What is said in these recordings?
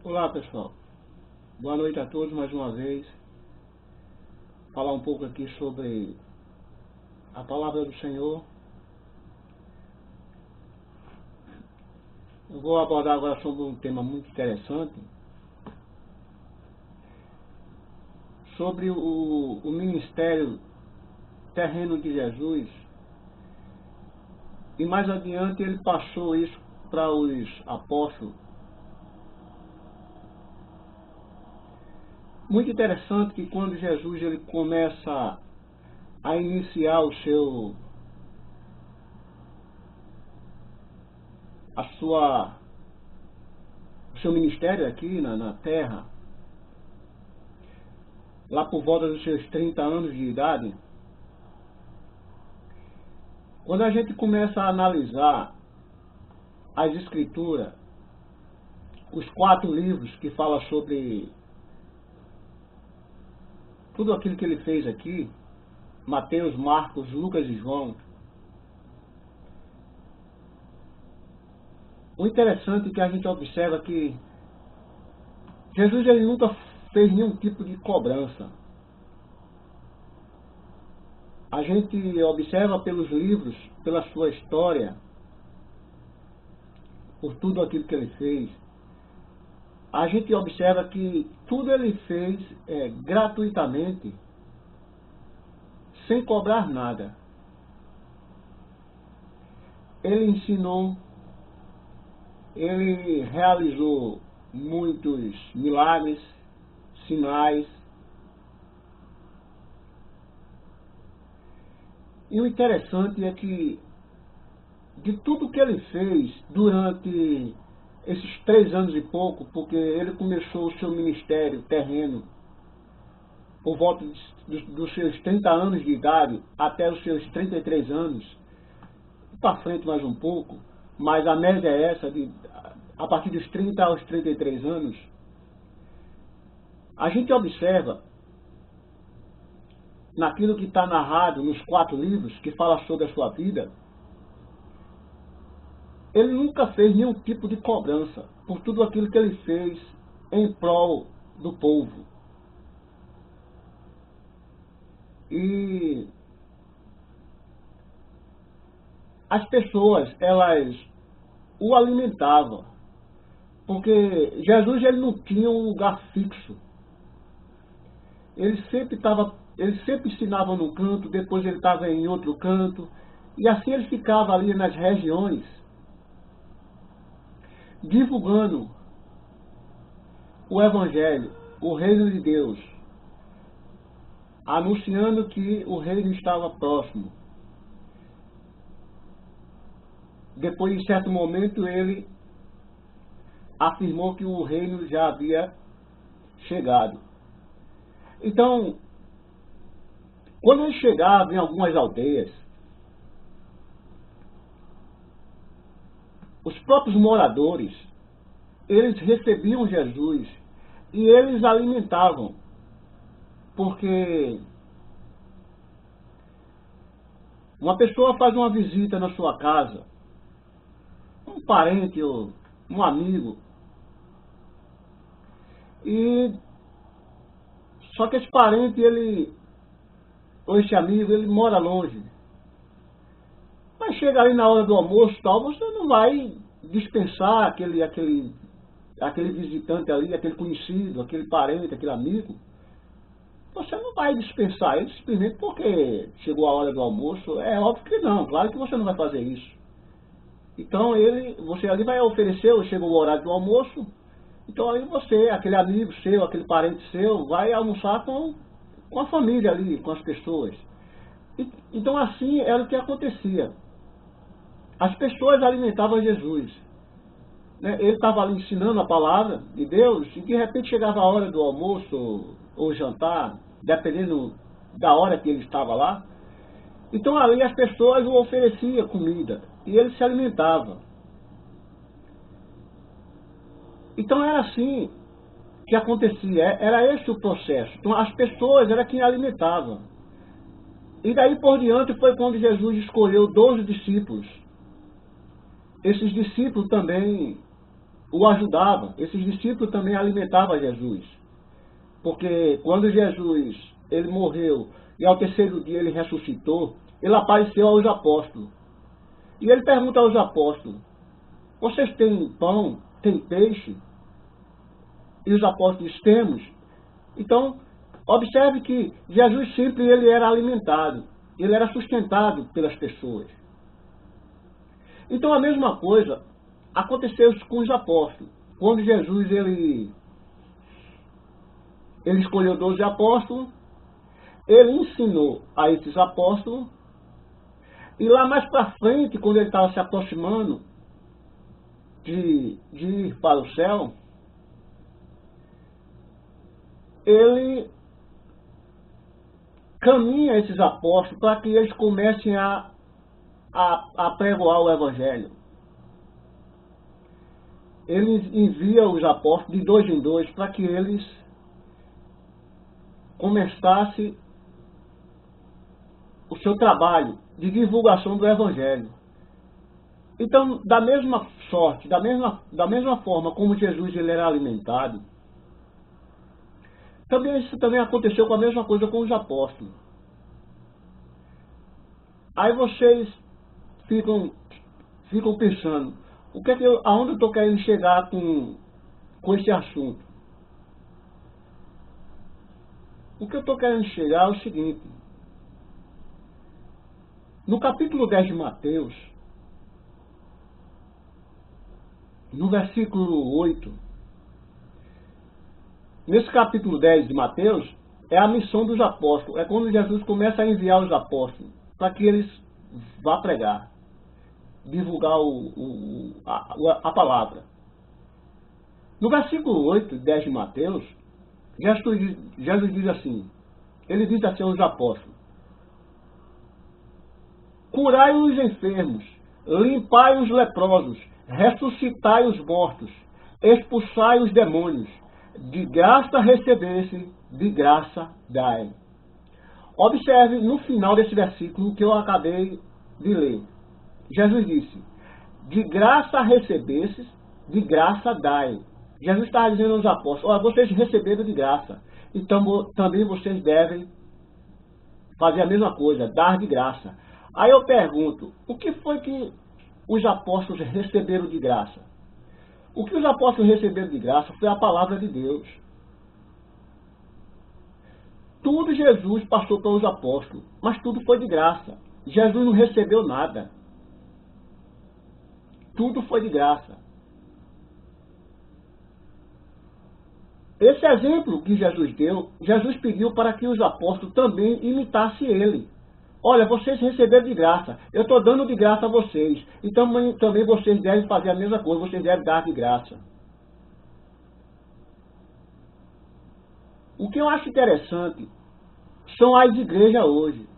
Olá pessoal, boa noite a todos mais uma vez. Falar um pouco aqui sobre a palavra do Senhor. Eu vou abordar agora sobre um tema muito interessante, sobre o ministério terreno de Jesus. E mais adiante ele passou isso para os apóstolos. Muito interessante que quando Jesus ele começa a iniciar o seu ministério aqui na terra, lá por volta dos seus 30 anos de idade, quando a gente começa a analisar as escrituras, os 4 livros que falam sobre tudo aquilo que ele fez aqui, Mateus, Marcos, Lucas e João, o interessante é que a gente observa que Jesus ele nunca fez nenhum tipo de cobrança. A gente observa pelos livros, pela sua história, por tudo aquilo que ele fez, a gente observa que tudo ele fez gratuitamente, sem cobrar nada. Ele ensinou, ele realizou muitos milagres, sinais. E o interessante é que de tudo que ele fez durante esses 3 anos e pouco, porque ele começou o seu ministério terreno por volta dos seus 30 anos de idade até os seus 33 anos, para frente mais um pouco, mas a média é essa, a partir dos 30 aos 33 anos, a gente observa naquilo que está narrado nos 4 livros que fala sobre a sua vida, ele nunca fez nenhum tipo de cobrança por tudo aquilo que ele fez em prol do povo. E as pessoas, elas o alimentavam, porque Jesus ele não tinha um lugar fixo. Ele sempre ensinava num canto, depois ele estava em outro canto, e assim ele ficava ali nas regiões, divulgando o Evangelho, o reino de Deus, anunciando que o reino estava próximo. Depois de certo momento ele afirmou que o reino já havia chegado. Então, quando ele chegava em algumas aldeias, os próprios moradores, eles recebiam Jesus e eles alimentavam, porque uma pessoa faz uma visita na sua casa, um parente ou um amigo, e só que esse parente, ou esse amigo, ele mora longe. Mas chega ali na hora do almoço e tal, você não vai dispensar aquele visitante ali, aquele conhecido, aquele parente, aquele amigo. Você não vai dispensar ele simplesmente porque chegou a hora do almoço. É óbvio que não, claro que você não vai fazer isso. Então você ali vai oferecer, chegou o horário do almoço, então ali você, aquele amigo seu, aquele parente seu, vai almoçar com a família ali, com as pessoas. Então assim era o que acontecia. As pessoas alimentavam Jesus. Ele estava ali ensinando a palavra de Deus e de repente chegava a hora do almoço ou jantar, dependendo da hora que ele estava lá. Então ali as pessoas o ofereciam comida e ele se alimentava. Então era assim que acontecia, era esse o processo. Então as pessoas era quem alimentavam. E daí por diante foi quando Jesus escolheu 12 discípulos. Esses discípulos também o ajudava. Esses discípulos também alimentavam Jesus. Porque quando Jesus ele morreu e ao terceiro dia ele ressuscitou, ele apareceu aos apóstolos. E ele pergunta aos apóstolos, vocês têm pão, têm peixe? E os apóstolos temos. Então, observe que Jesus sempre ele era alimentado, ele era sustentado pelas pessoas. Então a mesma coisa aconteceu com os apóstolos. Quando Jesus ele escolheu 12 apóstolos, ele ensinou a esses apóstolos, e lá mais para frente, quando ele estava se aproximando de ir para o céu, ele caminha esses apóstolos para que eles comecem a pregoar o Evangelho. Ele envia os apóstolos de 2 em 2 para que eles começassem o seu trabalho de divulgação do Evangelho. Então, da mesma sorte, da mesma forma como Jesus ele era alimentado, isso também aconteceu com a mesma coisa com os apóstolos. Aí vocês ficam pensando, aonde eu estou querendo chegar com esse assunto? O que eu estou querendo chegar é o seguinte. No capítulo 10 de Mateus, no versículo 8, nesse capítulo 10 de Mateus, é a missão dos apóstolos. É quando Jesus começa a enviar os apóstolos para que eles vá pregar, divulgar a palavra. No versículo 8 e 10 de Mateus, Jesus diz assim, ele diz assim aos apóstolos, curai os enfermos, limpai os leprosos, ressuscitai os mortos, expulsai os demônios, de graça recebesse, de graça dai. Observe no final desse versículo que eu acabei de ler. Jesus disse, de graça recebesses, de graça dai. Jesus estava dizendo aos apóstolos, olha, vocês receberam de graça, então também vocês devem fazer a mesma coisa, dar de graça. Aí eu pergunto, o que foi que os apóstolos receberam de graça? O que os apóstolos receberam de graça foi a palavra de Deus. Tudo Jesus passou pelos apóstolos, mas tudo foi de graça. Jesus não recebeu nada. Tudo foi de graça. Esse exemplo que Jesus deu, Jesus pediu para que os apóstolos também imitassem ele. Olha, vocês receberam de graça, eu estou dando de graça a vocês, então também vocês devem fazer a mesma coisa, vocês devem dar de graça. O que eu acho interessante são as igrejas hoje.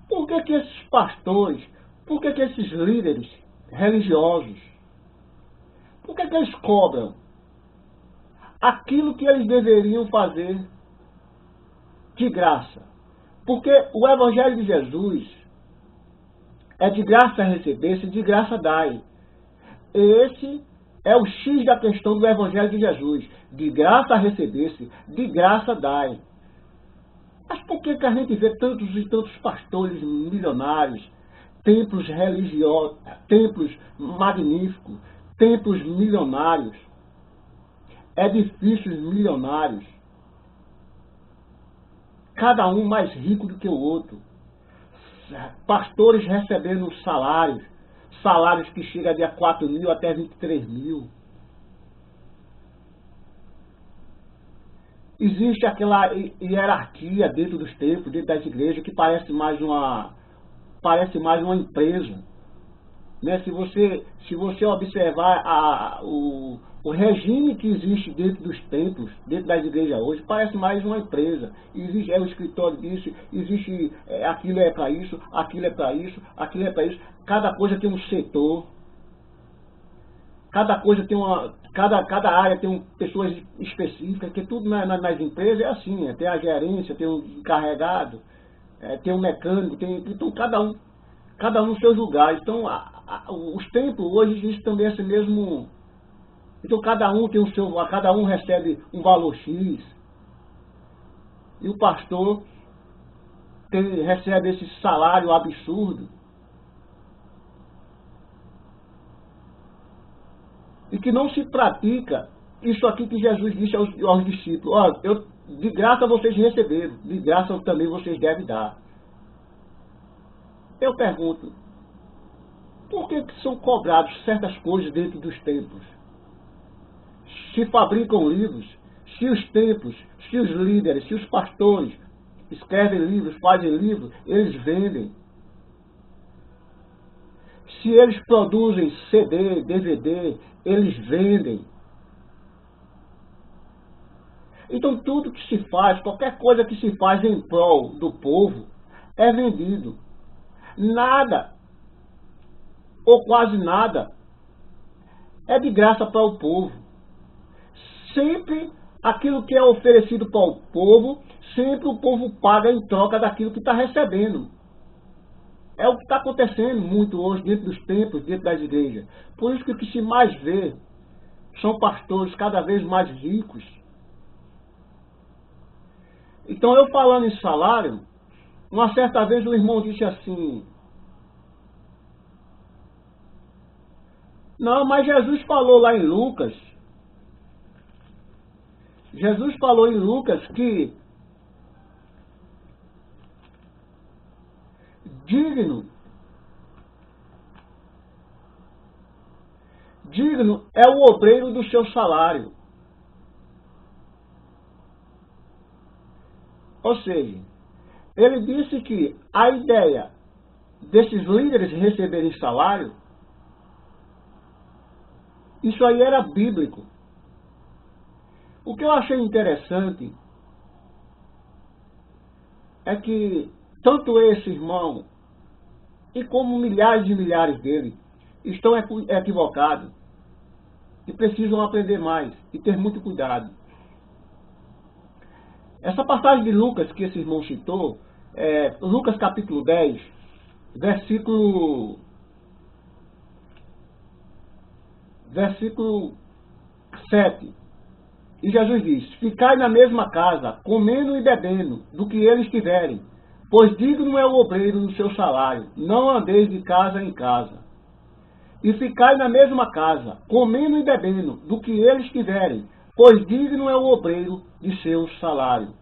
Por que esses pastores, por que esses líderes religiosos, por que eles cobram aquilo que eles deveriam fazer de graça? Porque o Evangelho de Jesus é de graça receber-se, de graça dai. Esse é o X da questão do Evangelho de Jesus. De graça receber-se, de graça dai. Mas por que a gente vê tantos e tantos pastores milionários, templos religiosos, templos magníficos, templos milionários, edifícios milionários, cada um mais rico do que o outro, pastores recebendo salários que chegam de 4 mil até 23 mil. Existe aquela hierarquia dentro dos templos, dentro das igrejas, que parece mais uma empresa. Né? Se você observar o regime que existe dentro dos templos, dentro das igrejas hoje, parece mais uma empresa. Existe o escritório disso, existe aquilo é para isso, aquilo é para isso, aquilo é para isso. Cada coisa tem um setor. Cada coisa tem cada área tem pessoas específicas, que tudo nas empresas é assim, tem a gerência, tem um encarregado, tem um mecânico, então cada um nos seus lugares. Então os templos hoje existem também esse mesmo. Então cada um tem o seu, cada um recebe um valor X. E o pastor recebe esse salário absurdo. E que não se pratica isso aqui que Jesus disse aos discípulos. Ó, de graça vocês receberam, de graça também vocês devem dar. Eu pergunto, por que são cobrados certas coisas dentro dos templos? Se fabricam livros, se os templos, se os líderes, se os pastores escrevem livros, fazem livros, eles vendem. Se eles produzem CD, DVD, eles vendem. Então tudo que se faz, qualquer coisa que se faz em prol do povo, é vendido. Nada, ou quase nada, é de graça para o povo. Sempre aquilo que é oferecido para o povo, sempre o povo paga em troca daquilo que está recebendo. É o que está acontecendo muito hoje dentro dos templos, dentro das igrejas. Por isso que o que se mais vê são pastores cada vez mais ricos. Então eu falando em salário, uma certa vez o irmão disse assim, não, mas Jesus falou lá em Lucas, Jesus falou em Lucas que digno é o obreiro do seu salário. Ou seja, ele disse que a ideia desses líderes receberem salário, isso aí era bíblico. O que eu achei interessante é que tanto esse irmão e como milhares e milhares dele estão equivocados e precisam aprender mais e ter muito cuidado. Essa passagem de Lucas que esse irmão citou, Lucas capítulo 10, versículo 7. E Jesus diz, ficai na mesma casa, comendo e bebendo, do que eles tiverem, pois digno é o obreiro do seu salário, não andeis de casa em casa. E ficai na mesma casa, comendo e bebendo, do que eles tiverem, pois digno é o obreiro de seu salário.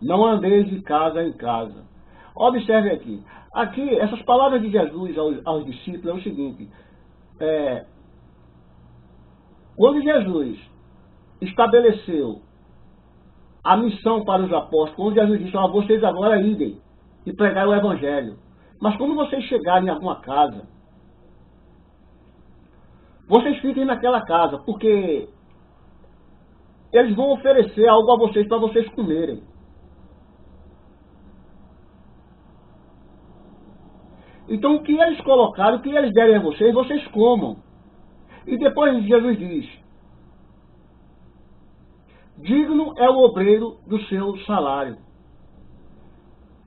Não andeis de casa em casa. Observe aqui. Aqui, essas palavras de Jesus aos discípulos é o seguinte. Quando Jesus estabeleceu a missão para os apóstolos, quando Jesus disse, vocês agora idem e pregai o evangelho. Mas quando vocês chegarem em alguma casa, vocês fiquem naquela casa, porque eles vão oferecer algo a vocês para vocês comerem. Então o que eles colocaram, o que eles derem a vocês, vocês comam. E depois Jesus diz, digno é o obreiro do seu salário.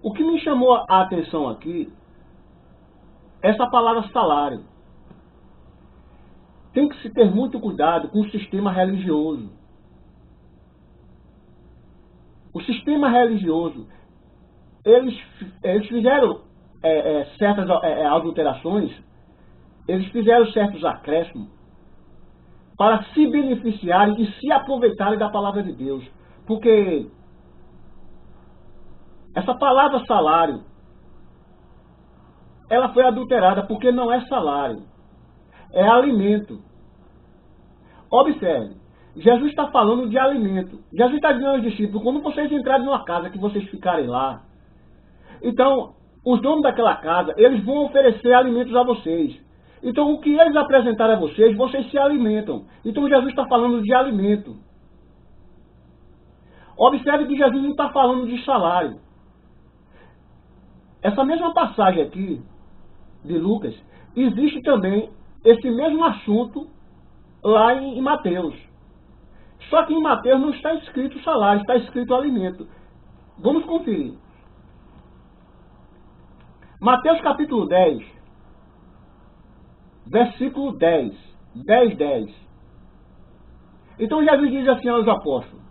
O que me chamou a atenção aqui, essa palavra salário. Tem que se ter muito cuidado com o sistema religioso. O sistema religioso, eles fizeram certas adulterações, eles fizeram certos acréscimos para se beneficiarem e se aproveitarem da palavra de Deus. Porque essa palavra salário, ela foi adulterada porque não é salário, é alimento. Observe, Jesus está falando de alimento. Jesus está dizendo aos discípulos, quando vocês entrarem numa casa, que vocês ficarem lá. Então, os donos daquela casa, eles vão oferecer alimentos a vocês. Então, o que eles apresentarem a vocês, vocês se alimentam. Então, Jesus está falando de alimento. Observe que Jesus não está falando de salário. Essa mesma passagem aqui, de Lucas, existe também esse mesmo assunto lá em Mateus. Só que em Mateus não está escrito salário, está escrito alimento. Vamos conferir. Mateus capítulo 10, versículo 10. 10, 10. Então Jesus diz assim aos apóstolos: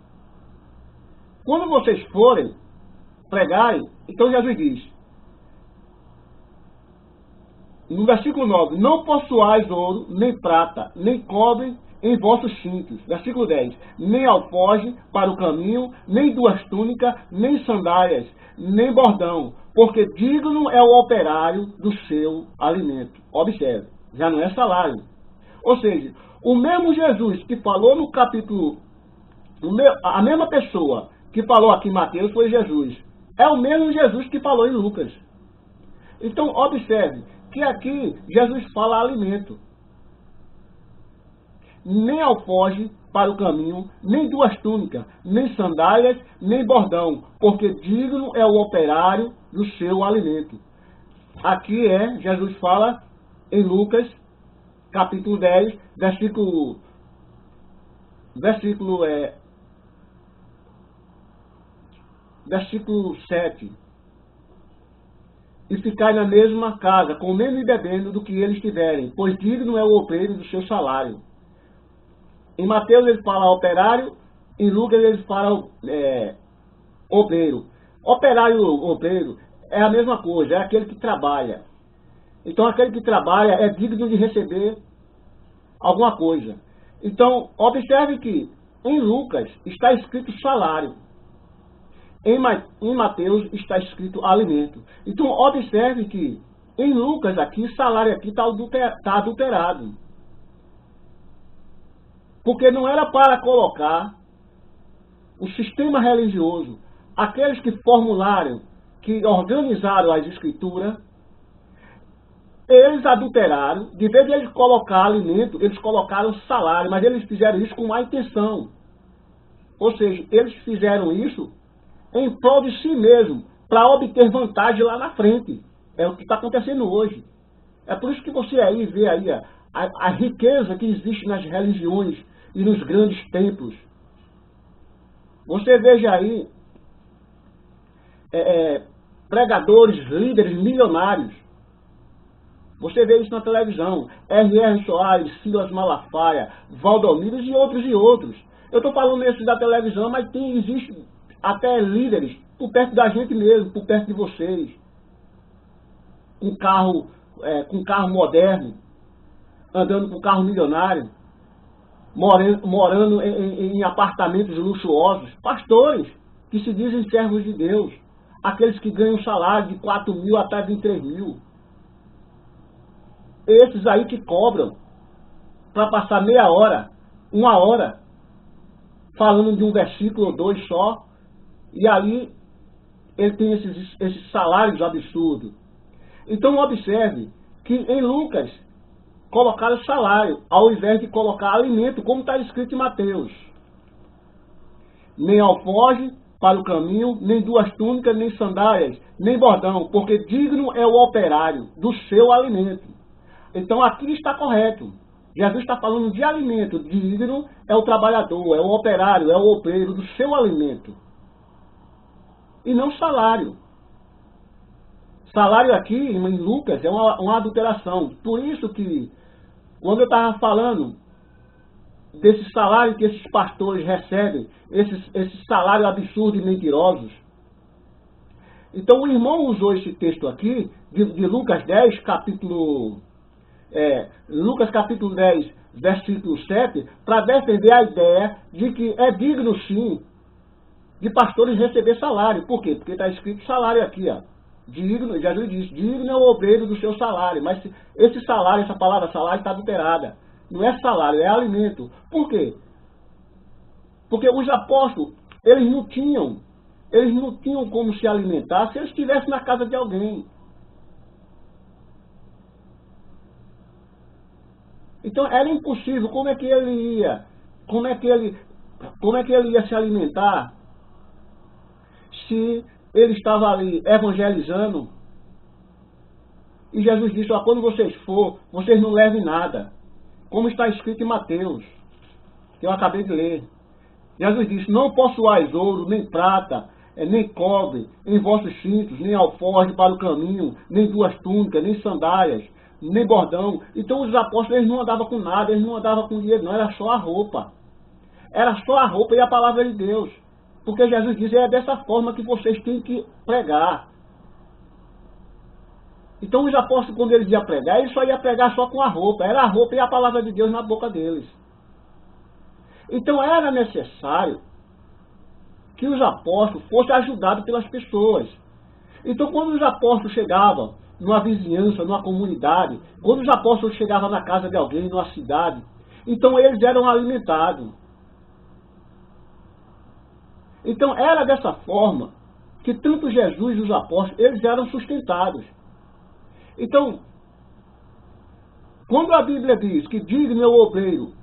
quando vocês forem pregarem, então Jesus diz, no versículo 9, não possuais ouro, nem prata, nem cobre em vossos cintos. Versículo 10, nem alforje para o caminho, nem duas túnicas, nem sandálias, nem bordão, porque digno é o operário do seu alimento. Observe, já não é salário. Ou seja, o mesmo Jesus que falou no capítulo, a mesma pessoa que falou aqui em Mateus foi Jesus. É o mesmo Jesus que falou em Lucas. Então, observe que aqui Jesus fala alimento. Nem alforje para o caminho, nem duas túnicas, nem sandálias, nem bordão, porque digno é o operário do seu alimento. Aqui Jesus fala em Lucas, capítulo 10, versículo 7. E ficai na mesma casa, comendo e bebendo do que eles tiverem, pois digno é o obreiro do seu salário. Em Mateus ele fala operário, em Lucas ele fala obreiro. Operário e obreiro é a mesma coisa, é aquele que trabalha. Então aquele que trabalha é digno de receber alguma coisa. Então observe que em Lucas está escrito salário. Em Mateus está escrito alimento. Então observe que em Lucas aqui, salário aqui está adulterado. Porque não era para colocar o sistema religioso, aqueles que formularam, que organizaram as escrituras, eles adulteraram, de vez de eles colocar alimento, eles colocaram salário, mas eles fizeram isso com má intenção. Ou seja, eles fizeram isso em prol de si mesmo, para obter vantagem lá na frente. É o que está acontecendo hoje. É por isso que você aí vê aí a riqueza que existe nas religiões e nos grandes templos. Você veja aí pregadores, líderes milionários. Você vê isso na televisão. R.R. Soares, Silas Malafaia, Valdomiro e outros. Eu estou falando isso da televisão, mas existe até líderes por perto da gente mesmo, por perto de vocês. Com carro moderno, andando com carro milionário, morando em apartamentos luxuosos. Pastores que se dizem servos de Deus. Aqueles que ganham salário de 4 mil até 23 mil. Esses aí que cobram para passar meia hora, 1 hora, falando de um versículo ou 2 só, e aí ele tem esses salários absurdos. Então observe que em Lucas colocaram salário, ao invés de colocar alimento, como está escrito em Mateus. Nem alforje para o caminho, nem duas túnicas, nem sandálias, nem bordão, porque digno é o operário do seu alimento. Então aqui está correto. Jesus está falando de alimento. Digno é o trabalhador, é o operário, é o obreiro do seu alimento. E não salário. Salário aqui em Lucas é uma adulteração. Por isso que, quando eu estava falando desse salário que esses pastores recebem, esses salários absurdos e mentirosos, então o irmão usou esse texto aqui, de Lucas 10, Lucas capítulo 10, versículo 7, para defender a ideia de que é digno sim de pastores receber salário. Por quê? Porque está escrito salário aqui, ó. Digno, Jesus diz, digno é o obreiro do seu salário. Mas esse salário, essa palavra salário está adulterada. Não é salário, é alimento. Por quê? Porque os apóstolos, eles não tinham como se alimentar se eles estivessem na casa de alguém. Então era impossível. Como é que ele ia? Como é que ele ia se alimentar se ele estava ali evangelizando? E Jesus disse, quando vocês for, vocês não levem nada. Como está escrito em Mateus, que eu acabei de ler. Jesus disse, não possuais ouro, nem prata, nem cobre em vossos cintos, nem alforje para o caminho, nem duas túnicas, nem sandálias, nem bordão. Então os apóstolos eles não andavam com nada, eles não andavam com dinheiro, não, era só a roupa. Era só a roupa e a palavra de Deus. Porque Jesus diz, é dessa forma que vocês têm que pregar. Então os apóstolos, quando eles iam pregar, eles só iam pregar só com a roupa. Era a roupa e a palavra de Deus na boca deles. Então era necessário que os apóstolos fossem ajudados pelas pessoas. Então quando os apóstolos chegavam numa vizinhança, numa comunidade, quando os apóstolos chegavam na casa de alguém, numa cidade, então eles eram alimentados. Então era dessa forma que tanto Jesus e os apóstolos, eles eram sustentados. Então, quando a Bíblia diz que digno é o obreiro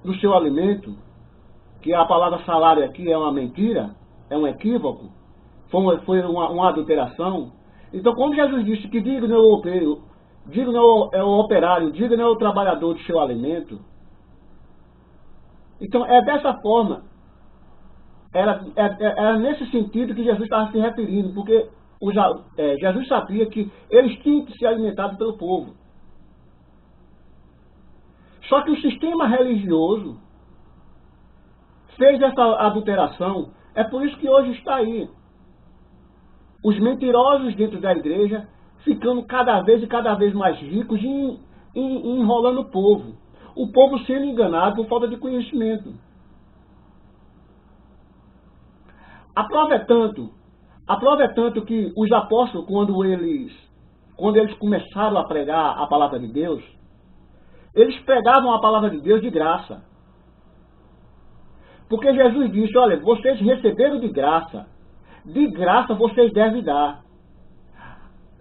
do seu alimento, que a palavra salário aqui é uma mentira, é um equívoco, foi uma adulteração. Então, quando Jesus disse que digno é o obreiro, digno é o operário, digno é o trabalhador do seu alimento, então é dessa forma, era nesse sentido que Jesus estava se referindo, porque Jesus sabia que eles tinham que ser alimentados pelo povo. Só que o sistema religioso fez essa adulteração. É por isso que hoje está aí os mentirosos dentro da igreja ficando cada vez mais ricos e enrolando o povo sendo enganado por falta de conhecimento. A prova é tanto que os apóstolos, quando eles começaram a pregar a palavra de Deus, eles pregavam a palavra de Deus de graça. Porque Jesus disse, olha, vocês receberam de graça vocês devem dar.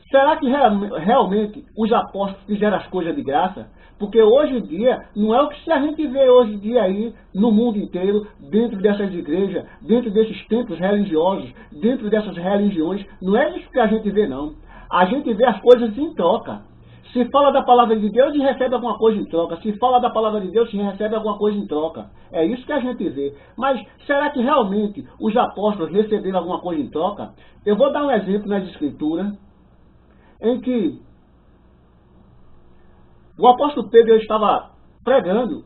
Será que realmente os apóstolos fizeram as coisas de graça? Porque hoje em dia, não é o que a gente vê hoje em dia aí, no mundo inteiro, dentro dessas igrejas, dentro desses templos religiosos, dentro dessas religiões, não é isso que a gente vê, não. A gente vê as coisas em troca. Se fala da palavra de Deus, se recebe alguma coisa em troca. Se fala da palavra de Deus, se recebe alguma coisa em troca. É isso que a gente vê. Mas será que realmente os apóstolos receberam alguma coisa em troca? Eu vou dar um exemplo nas Escrituras, em que o apóstolo Pedro estava pregando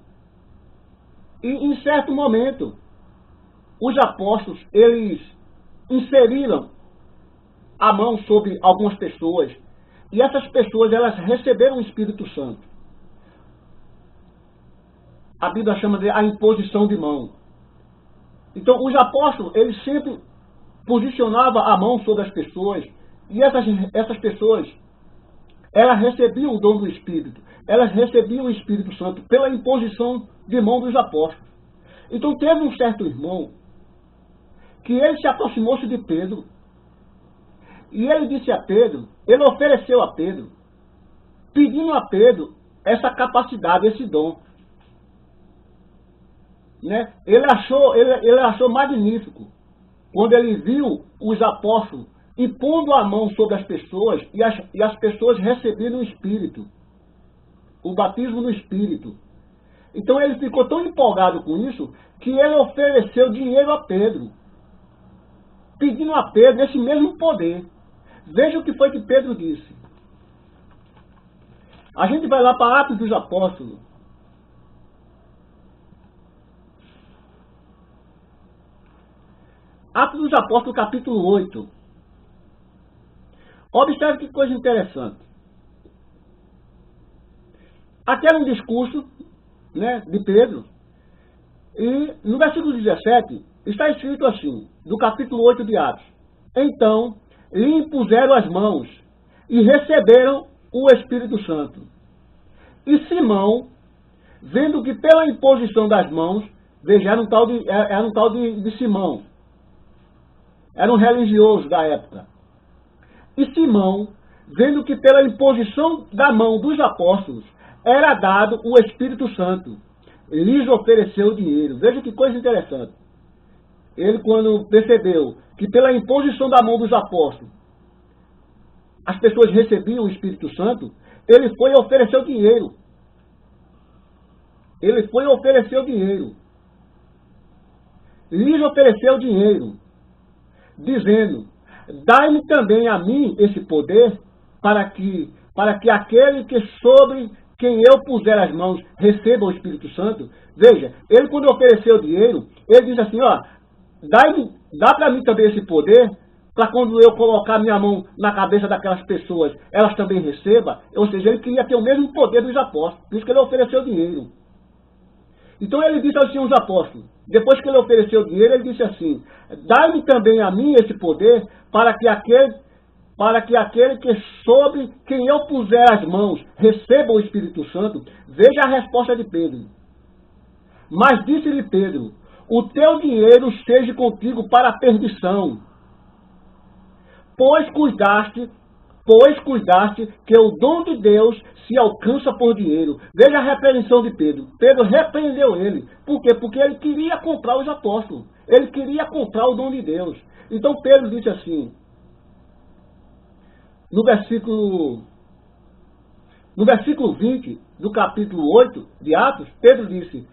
e em certo momento os apóstolos eles inseriram a mão sobre algumas pessoas e essas pessoas elas receberam o Espírito Santo. A Bíblia chama de a imposição de mão. Então os apóstolos eles sempre posicionavam a mão sobre as pessoas e essas pessoas elas recebiam o dom do Espírito. Elas recebiam o Espírito Santo pela imposição de mão dos apóstolos. Então teve um certo irmão que ele se aproximou-se de Pedro e ele disse a Pedro, ele ofereceu a Pedro, pedindo a Pedro essa capacidade, esse dom. Né? Ele achou magnífico quando ele viu os apóstolos impondo a mão sobre as pessoas e as pessoas receberam o Espírito, o batismo no Espírito. Então ele ficou tão empolgado com isso que ele ofereceu dinheiro a Pedro, pedindo a Pedro esse mesmo poder. Veja o que foi que Pedro disse. A gente vai lá para Atos dos Apóstolos. Atos dos Apóstolos, capítulo 8. Observe que coisa interessante. Aqui era um discurso, né, de Pedro. E no versículo 17 está escrito assim, do capítulo 8 de Atos. Então lhe impuseram as mãos e receberam o Espírito Santo. E Simão, vendo que pela imposição das mãos, veja, era um tal de Simão, era um religioso da época. E Simão, vendo que pela imposição da mão dos apóstolos era dado o Espírito Santo, lhes ofereceu dinheiro. Veja que coisa interessante. Ele, quando percebeu que pela imposição da mão dos apóstolos as pessoas recebiam o Espírito Santo, ele foi e ofereceu dinheiro. Ele foi e ofereceu dinheiro. Lhes ofereceu dinheiro, dizendo, dai-me também a mim esse poder, para que para que aquele que sobre quem eu puser as mãos receba o Espírito Santo. Veja, ele quando ofereceu dinheiro, ele diz assim, ó, dá para mim também esse poder, para quando eu colocar minha mão na cabeça daquelas pessoas, elas também recebam. Ou seja, ele queria ter o mesmo poder dos apóstolos, por isso que ele ofereceu dinheiro. Então ele disse assim aos apóstolos, depois que ele ofereceu o dinheiro, ele disse assim, dai-me também a mim esse poder, para que aquele que sobre quem eu puser as mãos receba o Espírito Santo. Veja a resposta de Pedro. Mas disse-lhe Pedro, o teu dinheiro seja contigo para a perdição, pois cuidaste que o dom de Deus se alcança por dinheiro. Veja a repreensão de Pedro. Pedro repreendeu ele. Por quê? Porque ele queria comprar os apóstolos. Ele queria comprar o dom de Deus. Então Pedro disse assim, no versículo 20 do capítulo 8 de Atos, Pedro disse,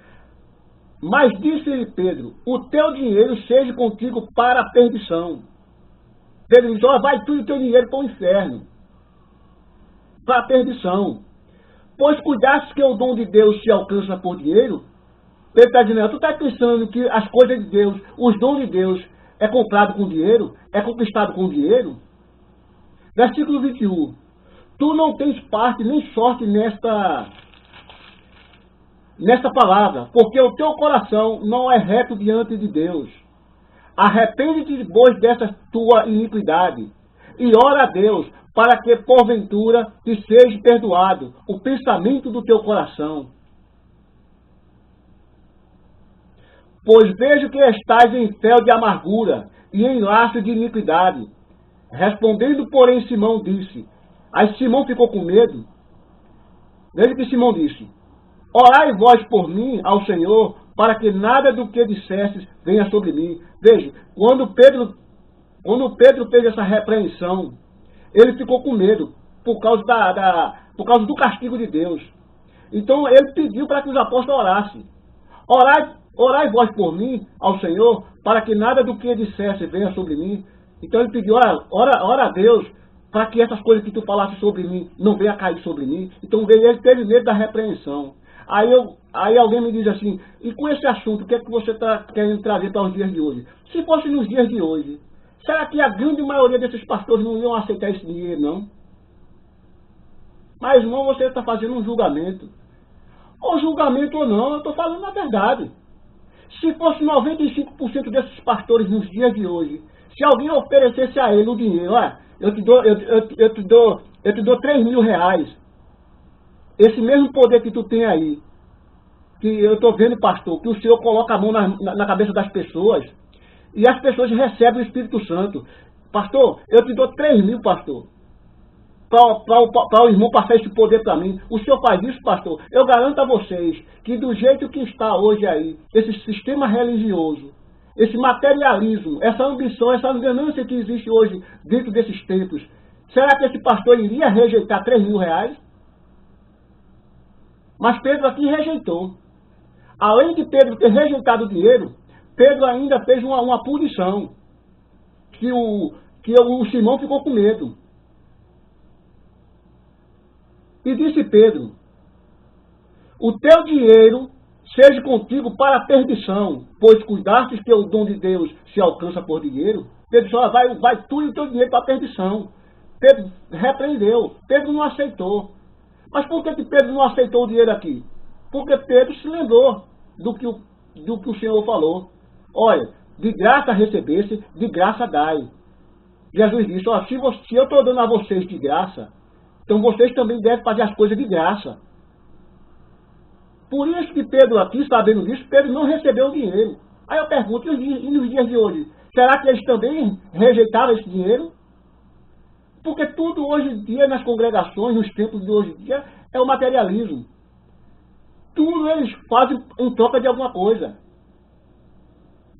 mas disse-lhe Pedro, o teu dinheiro seja contigo para a perdição. Pedro disse, ó, vai tu e teu dinheiro para o inferno, para a perdição. Pois cuidaste que o dom de Deus se alcança por dinheiro. Pedro está dizendo, tu está pensando que as coisas de Deus, os dons de Deus, é comprado com dinheiro? É conquistado com dinheiro? Versículo 21. Tu não tens parte nem sorte nesta palavra, porque o teu coração não é reto diante de Deus. Arrepende-te, pois, dessa tua iniquidade, e ora a Deus, para que, porventura, te seja perdoado o pensamento do teu coração. Pois vejo que estás em fel de amargura e em laço de iniquidade. Respondendo, porém, Simão disse, aí Simão ficou com medo. Veja que Simão disse, orai vós por mim ao Senhor, para que nada do que dissestes venha sobre mim. Veja, quando Pedro fez essa repreensão, ele ficou com medo, por causa do castigo de Deus. Então ele pediu para que os apóstolos orassem. Orai vós por mim ao Senhor, para que nada do que dissesse venha sobre mim. Então ele pediu, ora a Deus, para que essas coisas que tu falaste sobre mim não venham a cair sobre mim. Então ele teve medo da repreensão. Aí alguém me diz assim, e com esse assunto, o que é que você está querendo trazer para os dias de hoje? Se fosse nos dias de hoje, será que a grande maioria desses pastores não iam aceitar esse dinheiro, não? Mas, irmão, você está fazendo um julgamento. Ou julgamento ou não, eu estou falando a verdade. Se fosse 95% desses pastores nos dias de hoje, se alguém oferecesse a ele o dinheiro, eu te dou R$3.000, esse mesmo poder que tu tem aí, que eu estou vendo, pastor, que o Senhor coloca a mão na cabeça das pessoas, e as pessoas recebem o Espírito Santo. Pastor, eu te dou 3.000, pastor, para o irmão passar esse poder para mim. O senhor faz isso, pastor? Eu garanto a vocês que do jeito que está hoje aí, esse sistema religioso, esse materialismo, essa ambição, essa ganância que existe hoje dentro desses tempos, será que esse pastor iria rejeitar R$3.000? Mas Pedro aqui rejeitou. Além de Pedro ter rejeitado o dinheiro, Pedro ainda fez uma punição, que o Simão ficou com medo. E disse Pedro, o teu dinheiro seja contigo para a perdição, pois cuidastes que o dom de Deus se alcança por dinheiro. Pedro disse, vai tu e o teu dinheiro para a perdição. Pedro repreendeu, Pedro não aceitou. Mas por que Pedro não aceitou o dinheiro aqui? Porque Pedro se lembrou do que o Senhor falou. Olha, de graça recebesse, de graça dai. Jesus disse, se eu estou dando a vocês de graça, então vocês também devem fazer as coisas de graça. Por isso que Pedro aqui, sabendo disso, Pedro não recebeu o dinheiro. Aí eu pergunto, e nos dias de hoje, será que eles também rejeitaram esse dinheiro? Porque tudo hoje em dia, nas congregações, nos tempos de hoje em dia, é o materialismo. Tudo eles fazem em troca de alguma coisa.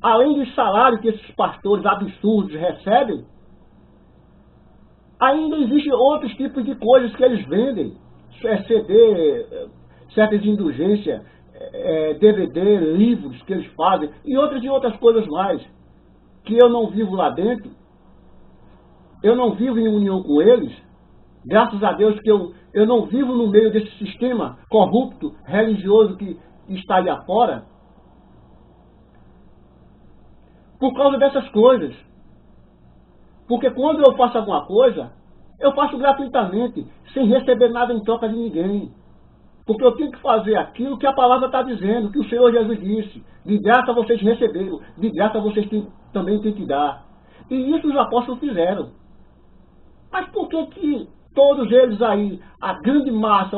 Além do salário que esses pastores absurdos recebem, ainda existem outros tipos de coisas que eles vendem. CD, certas indulgências, DVD, livros que eles fazem, e outras coisas mais, que eu não vivo lá dentro, eu não vivo em união com eles, Graças a Deus que eu não vivo no meio desse sistema corrupto, religioso que está aí afora, por causa dessas coisas. Porque quando eu faço alguma coisa, eu faço gratuitamente, sem receber nada em troca de ninguém. Porque eu tenho que fazer aquilo que a palavra está dizendo, que o Senhor Jesus disse. De graça vocês receberam, de graça vocês também têm que dar. E isso os apóstolos fizeram. Mas por que todos eles aí, a grande massa,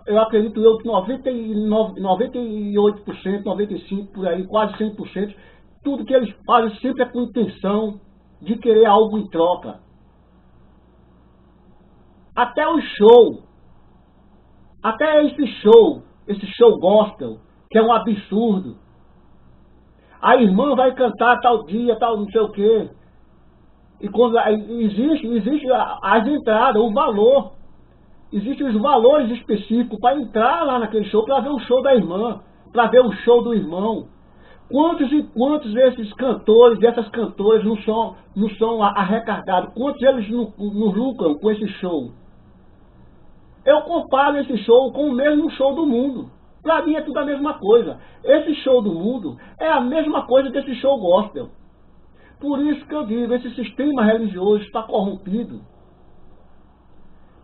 eu acredito que 98%, 95% por aí, quase 100%, tudo que eles fazem sempre é com intenção de querer algo em troca. Até o show, até esse show gospel, que é um absurdo. A irmã vai cantar tal dia, tal não sei o quê. E quando existe as entradas, o valor. Existem os valores específicos para entrar lá naquele show, para ver o show da irmã, para ver o show do irmão. Quantos e quantos desses cantores, dessas cantoras não são arrecadados? Quantos eles não lucram com esse show? Eu comparo esse show com o mesmo show do mundo. Para mim é tudo a mesma coisa. Esse show do mundo é a mesma coisa desse show gospel. Por isso que eu digo, esse sistema religioso está corrompido.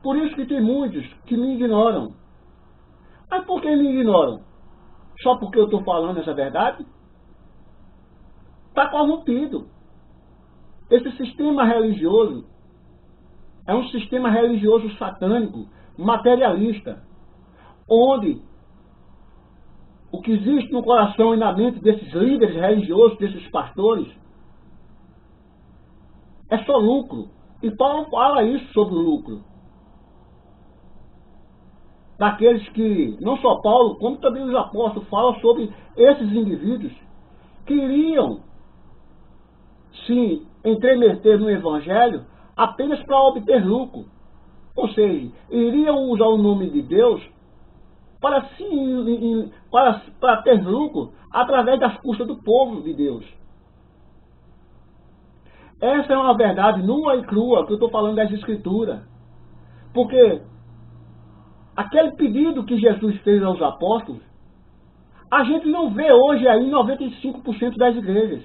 Por isso que tem muitos que me ignoram. Mas por que me ignoram? Só porque eu estou falando essa verdade? Está corrompido. Esse sistema religioso é um sistema religioso satânico, materialista, onde o que existe no coração e na mente desses líderes religiosos, desses pastores, é só lucro. E Paulo fala isso sobre o lucro. Daqueles que, não só Paulo, como também os apóstolos falam sobre esses indivíduos que iriam se entremeter no Evangelho apenas para obter lucro. Ou seja, iriam usar o nome de Deus para ter lucro através das custas do povo de Deus. Essa é uma verdade nua e crua que eu estou falando das Escrituras. Porque aquele pedido que Jesus fez aos apóstolos, a gente não vê hoje aí em 95% das igrejas.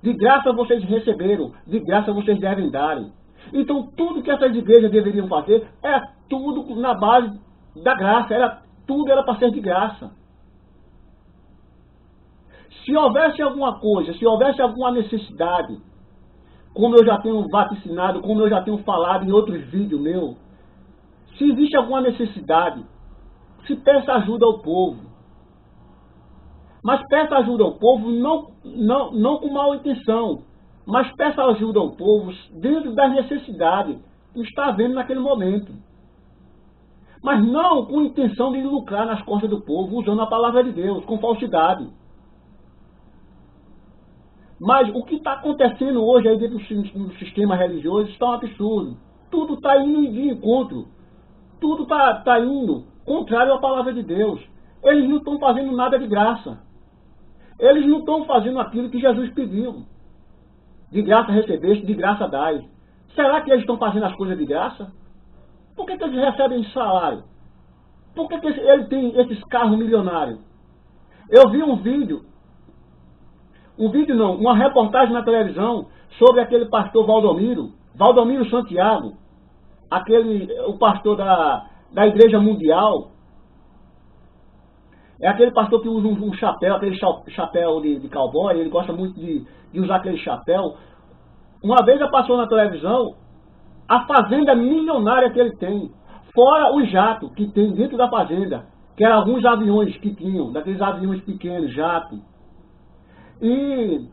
De graça vocês receberam, de graça vocês devem darem. Então tudo que essas igrejas deveriam fazer era tudo na base da graça, tudo era para ser de graça. Se houvesse alguma coisa, se houvesse alguma necessidade, como eu já tenho vaticinado, como eu já tenho falado em outros vídeos meus, se existe alguma necessidade, se peça ajuda ao povo. Mas peça ajuda ao povo não com má intenção, mas peça ajuda ao povo dentro das necessidades que está havendo naquele momento. Mas não com intenção de lucrar nas costas do povo, usando a palavra de Deus, com falsidade. Mas o que está acontecendo hoje aí dentro do sistema religioso está um absurdo. Tudo está indo de encontro. Tudo está indo contrário à palavra de Deus. Eles não estão fazendo nada de graça. Eles não estão fazendo aquilo que Jesus pediu. De graça recebeste, de graça dai. Será que eles estão fazendo as coisas de graça? Por que eles recebem salário? Por que eles têm esses carros milionários? Eu vi uma reportagem na televisão sobre aquele pastor Valdomiro Santiago, o pastor da Igreja Mundial. É aquele pastor que usa um chapéu, aquele chapéu de cowboy, ele gosta muito de usar aquele chapéu. Uma vez ele passou na televisão a fazenda milionária que ele tem, fora o jato que tem dentro da fazenda, que eram alguns aviões que tinham, daqueles aviões pequenos, jato. E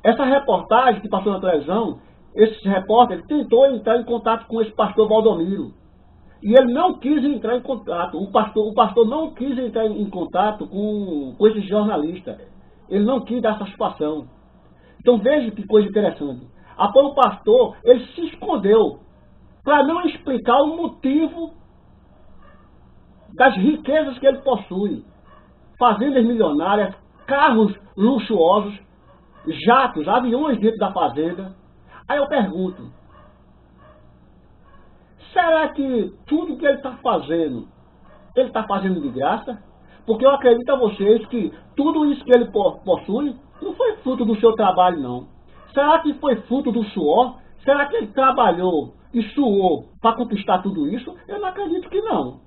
essa reportagem que passou na televisão, esse repórter tentou entrar em contato com esse pastor Valdomiro. E ele não quis entrar em contato. O pastor não quis entrar em contato com esse jornalista. Ele não quis dar satisfação. Então veja que coisa interessante. Após o pastor, ele se escondeu para não explicar o motivo das riquezas que ele possui. Fazendas milionárias, carros luxuosos, jatos, aviões dentro da fazenda. Aí eu pergunto, Será que tudo que ele está fazendo de graça? Porque eu acredito a vocês que tudo isso que ele possui não foi fruto do seu trabalho, não. Será que foi fruto do suor? Será que ele trabalhou e suou para conquistar tudo isso? Eu não acredito que não.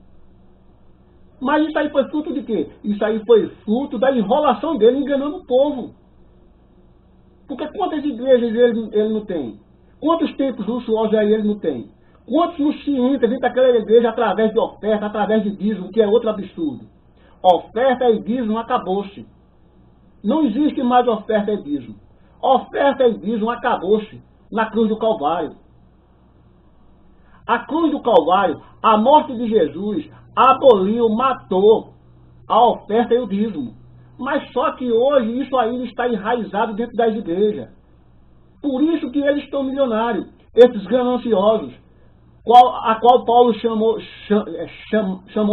Mas isso aí foi fruto de quê? Isso aí foi fruto da enrolação dele enganando o povo. Porque quantas igrejas ele não tem? Quantos templos luxuosos aí ele não tem? Quantos não se entra dentro daquela igreja através de oferta, através de dízimo, que é outro absurdo? Oferta e dízimo acabou-se. Não existe mais oferta e dízimo. Oferta e dízimo acabou-se na cruz do Calvário. A cruz do Calvário, a morte de Jesus, aboliu, matou a oferta e o dízimo. Mas só que hoje isso ainda está enraizado dentro das igrejas. Por isso que eles estão milionários, esses gananciosos, a qual Paulo chamou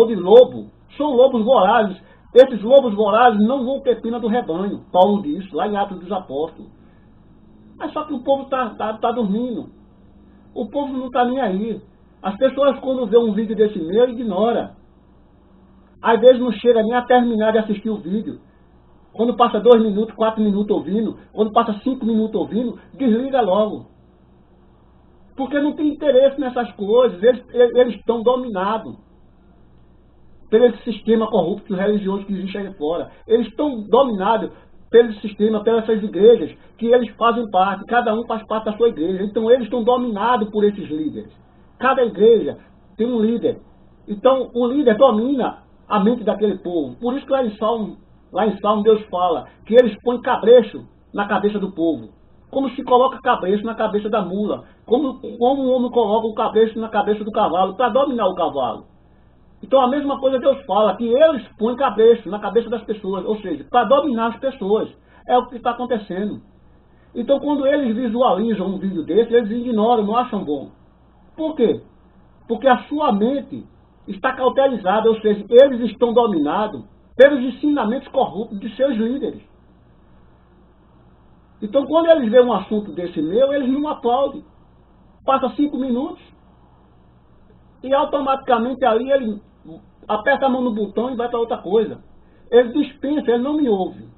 de lobo. São lobos vorazes. Esses lobos vorazes não vão ter pena do rebanho, Paulo disse, lá em Atos dos Apóstolos. Mas só que o povo tá dormindo. O povo não está nem aí. As pessoas, quando vê um vídeo desse meu, ignora. Às vezes não chega nem a terminar de assistir o vídeo. Quando passa 2 minutos, 4 minutos ouvindo, quando passa 5 minutos ouvindo, desliga logo. Porque não tem interesse nessas coisas. Eles estão dominados pelo sistema corrupto religioso que existe aí fora. Eles estão dominados pelo sistema, pelas igrejas, que eles fazem parte, cada um faz parte da sua igreja. Então eles estão dominados por esses líderes. Cada igreja tem um líder. Então o líder domina a mente daquele povo. Por isso que lá em Salmo Deus fala que eles põem cabresto na cabeça do povo. Como se coloca cabresto na cabeça da mula. Como o homem coloca o cabresto na cabeça do cavalo, para dominar o cavalo. Então a mesma coisa Deus fala, que eles põem cabresto na cabeça das pessoas, ou seja, para dominar as pessoas. É o que está acontecendo. Então quando eles visualizam um vídeo desse, eles ignoram, não acham bom. Por quê? Porque a sua mente está cauterizada, ou seja, eles estão dominados pelos ensinamentos corruptos de seus líderes. Então quando eles veem um assunto desse meu, eles não aplaudem. Passa 5 minutos e automaticamente ali ele aperta a mão no botão e vai para outra coisa. Ele dispensa, ele não me ouve.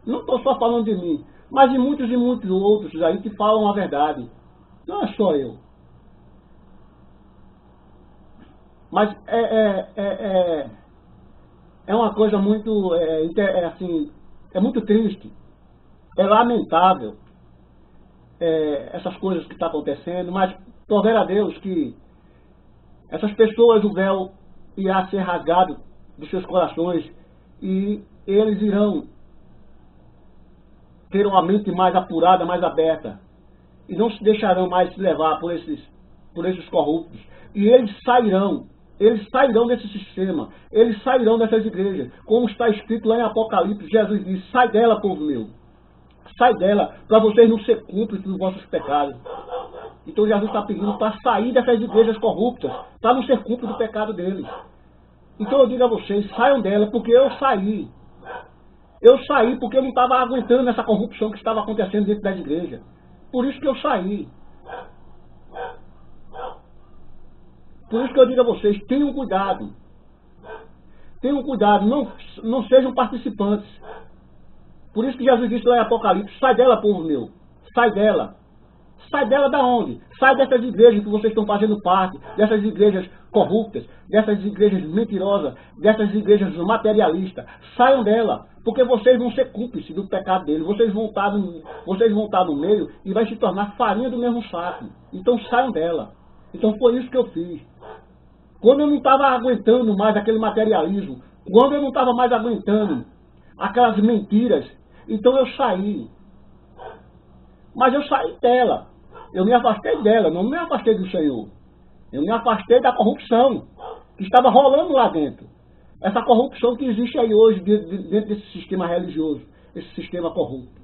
Não estou só falando de mim, mas de muitos e muitos outros aí que falam a verdade. Não é só eu. Mas é uma coisa muito, é muito triste. É lamentável essas coisas que estão acontecendo, mas prover a Deus que essas pessoas, o véu irá ser rasgado dos seus corações e eles irão ter uma mente mais apurada, mais aberta e não se deixarão mais se levar por esses corruptos. E eles sairão desse sistema, eles sairão dessas igrejas, como está escrito lá em Apocalipse. Jesus diz: sai dela, povo meu, sai dela, para vocês não ser cúmplices dos vossos pecados. Então Jesus está pedindo para sair dessas igrejas corruptas, para não ser cúmplice do pecado deles. Então eu digo a vocês, saiam dela, porque eu saí. Eu saí porque eu não estava aguentando essa corrupção que estava acontecendo dentro das igrejas. Por isso que eu saí. Por isso que eu digo a vocês, tenham cuidado. Tenham cuidado, não sejam participantes. Por isso que Jesus disse lá em Apocalipse: sai dela, povo meu, sai dela. Sai dela da onde? Sai dessas igrejas que vocês estão fazendo parte, dessas igrejas corruptas, dessas igrejas mentirosas, dessas igrejas materialistas. Saiam dela, porque vocês vão ser cúmplices do pecado deles. Vocês vão estar no meio e vai se tornar farinha do mesmo saco. Então saiam dela. Então foi isso que eu fiz. Quando eu não estava aguentando mais aquele materialismo, quando eu não estava mais aguentando aquelas mentiras, então eu saí. Mas eu saí dela. Eu me afastei dela, não me afastei do Senhor. Eu me afastei da corrupção que estava rolando lá dentro. Essa corrupção que existe aí hoje dentro desse sistema religioso, esse sistema corrupto.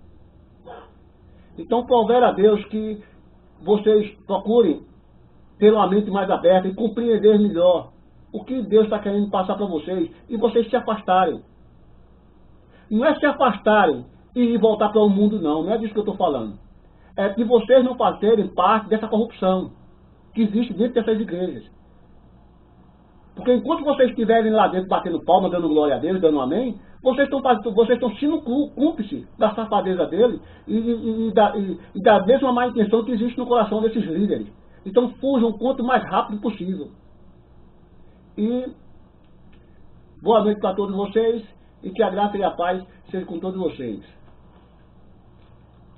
Então, prover a Deus que vocês procurem ter uma mente mais aberta e compreender melhor o que Deus está querendo passar para vocês e vocês se afastarem. Não é se afastarem e voltar para o mundo, não. Não é disso que eu estou falando. É de vocês não fazerem parte dessa corrupção. que existe dentro dessas igrejas. Porque enquanto vocês estiverem lá dentro batendo palma, dando glória a Deus, dando amém, vocês estão sendo cúmplices da safadeza dele e da mesma má intenção que existe no coração desses líderes. Então fujam o quanto mais rápido possível. E boa noite para todos vocês e que a graça e a paz sejam com todos vocês.